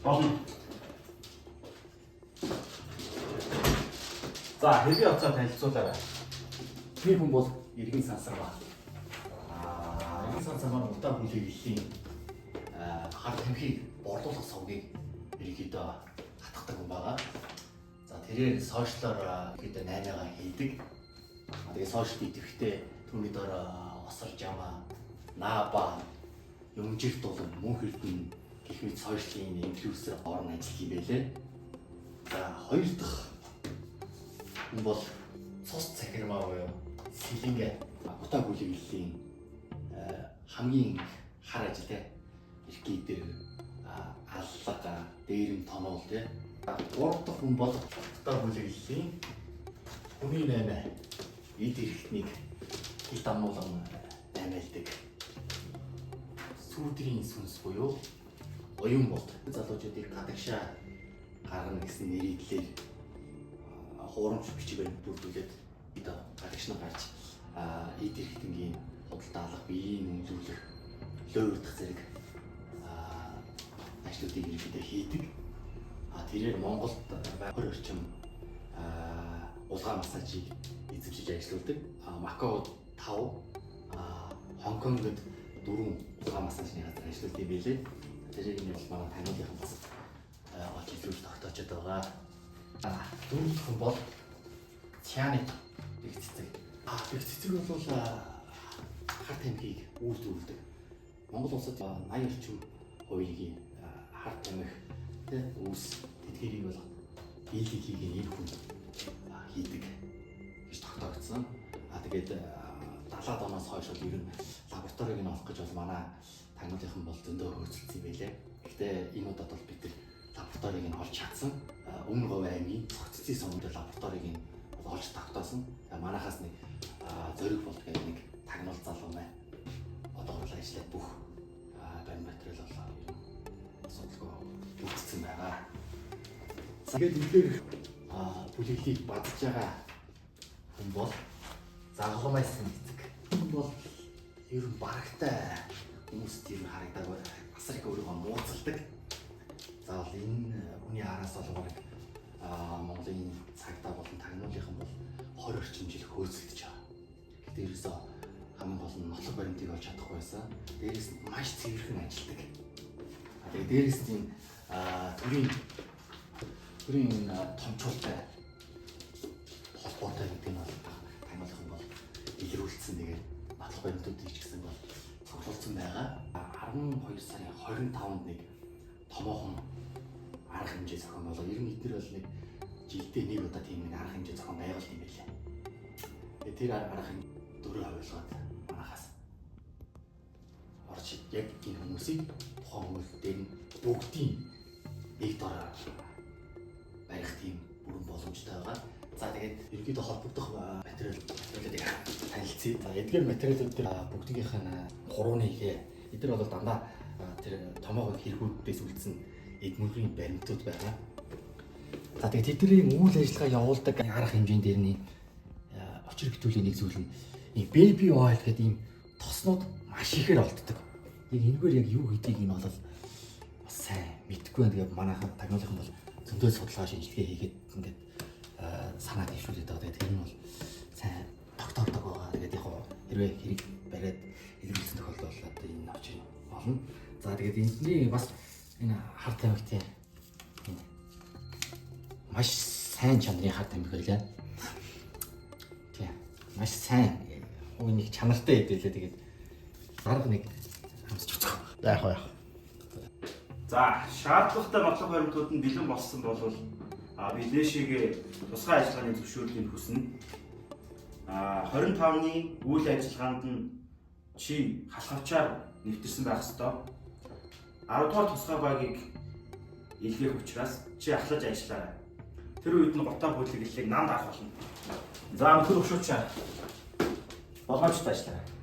Болно. За, хэвийн оцоо танилцуулаарай. Би хүн бол иргэн сансар ба. Иргэн сансар маань удаа бүлэглэлийн хар тамхиг борлуулах сувгийг ерөнхийдөө хатгадаг хүн байгаа. За тэрээр сошиалоор ерөнхийдөө 8-аа хийдэг. Тэгээ сошиал идэвхтэй түүний доор осол жамаа, нааба, юмжил дулан мөн хэрдэн гэх мэт сошиалын инфлюенсер орон ажиллах юм байлээ. За хоёр дахь хүн бол цус цахирмаа буюу сэлэнгэ утаа бүлэглэлийн хамгийн хар ажилтай эрхий дээр аллага дээрэм тоноол тий. Гурав дахь хүн бол утаа бүлэглэлийн хүний 8 эд эрхтнийг хил дамнуулан наймаалдаг сүүдрийн сүнс буюу оюун болт залуучуудыг гадагшаа гаргана гэсэн нэрийдлээр хуурамч бичгээр бүрдүүлээд гадагш нь гарч эд эрхтэнгийн худалдаа алах биеийн үнэлүүлэх лөө удах зэрэг ажлуудыг ерөнхийдөө хийдэг. Тэрээр Монголд 20 орчим улгаан массажийг эзэмшиж ажилладаг. Макаод 5, Хонконгод 4 улгаан массажны газар ажилладаг юм билээ. Тэрийг нь бол манай танилынхан бас олж илрүүлж тогтоочод байгаа. Дөрөв хүн бол цяны их цэцэг. Их цэцэг бол хар тамхиг үйлдвэрлэдэг. Монгол улсад 80 орчим хувийн хар тамхи үүс тэдгэрийг бол дийлэнхийг нэр хүн хийдэг гэж тогтоогдсон. Тэгээд 70-аад оноос хойш бол ер нь лабораторийг нь олох гэж бол манай танилынхан бол зөндөө хөөцөлдсөн юм байлээ. Гэхдээ энэ удаад бол бид лабораторийг нь олж чадсан. Өмнө говь аймгийн цогццын сумд лабораторийг нь олж тогтоосон. Манайхаас нэг зориг бол тэгээд нэг тагнуул залуу байна. Одоо бол ажиллаад бүх баримт материал болоо ер нь судалгаа хийгдсэн байгаа. Тэгээд эдгээр бүлэглийг бадж байгаа хүн бол загламайсан эцэг. Энэ бол ер нь барагтай хүмүүст ер нь харагдаагүй асар их өөрийгөө мууцалдаг. За бол энэ хүний араас бол бараг Монголын цагдаа болон тагнуулынхан бол 20 орчим жил хөөцөлдөж байгаа. Гэхдээ ерөөсөө хамгийн гол нь нотлог баримтыг олж чадахгүй байсан. Дээрээс нь маш цэвэрхэн ажилладаг. Тэгээд дээрээс нь төрийн томчуултай холбоотой гэдэг нь бол тагнуулынхан бол илрүүлсэн. Тэгээд нотлог баримтуудыг ч гэсэн бол цуглуулсан байгаа. 12 сарын 25-нд нэг томоохон арга хэмжээ зохион болоо. Ер нь эдгээр бол нэг жилдээ нэг удаа тийм нэг арга хэмжээ зохион байгуулт юм байлээ. Тэгээд тэр арга хэмжээ дөрөв авилгаад манахаас орж яг энэ хүмүүсийг тухайн хүмүүс дээр нь бүгдийн нэг дор барих тийм бүрэн боломжтой байгаа. За тэгээд ерөнхийдөө холбогдох материалуудыг танилцъя. За эдгээр материалууд дээр бүгдийнх нь 3-1 эдгээр бол дандаа тэр томоохон хэрэгүүдээс үлдсэн эд мөргийн баримтууд байгаа. За тэгээд тэдний үйл ажиллагаа явуулдаг арга хэмжээнд дээр нь очир битүүлийн нэг зүйл нь baby oil гэдэг ийм тоснууд маш ихээр олддог. Яг энэгээр яг юу гэдгийг нь бол бас сайн мэдэхгүй байна. Тэгээд манайхан тагнуулынхан бол зөндөө судалгаа шинжилгээ хийгээд ингээд санаа дэвшүүлээд байгаа. Тэгээд тэр нь бол сайн тогтоогддог байгаа. Тэгээд яг хэрвээ хэрэг бариад илэрүүлсэн тохиолдолд одоо энэ очир болно. За тэгээд эндний бас энэ хар тамхитай маш сайн чанарын хар тамхи байлаа. Тийм. Маш сайн нэг чанартай хэдэлээ. Тэгээд дарга нэг хамсч өгөх. Яг. За, шаардлагатай нотлох баримтууд нь бэлэн болсон бол би нээшээгээ тусгай ажиллагааны зөвшөөрлийг хүснэ. 25-ны үйл ажиллагаанд нь чи халахвчаар нэвтэрсэн байх ёстой. 10 дугаар тусгай багийг илгээх учраас чи ахлаж ажиллаарай. Тэр үед нь гутаа бүлэглэлийг намд авах болно. За, өнөхөр өгшөөч. Болгоомжтой ажиллаарай.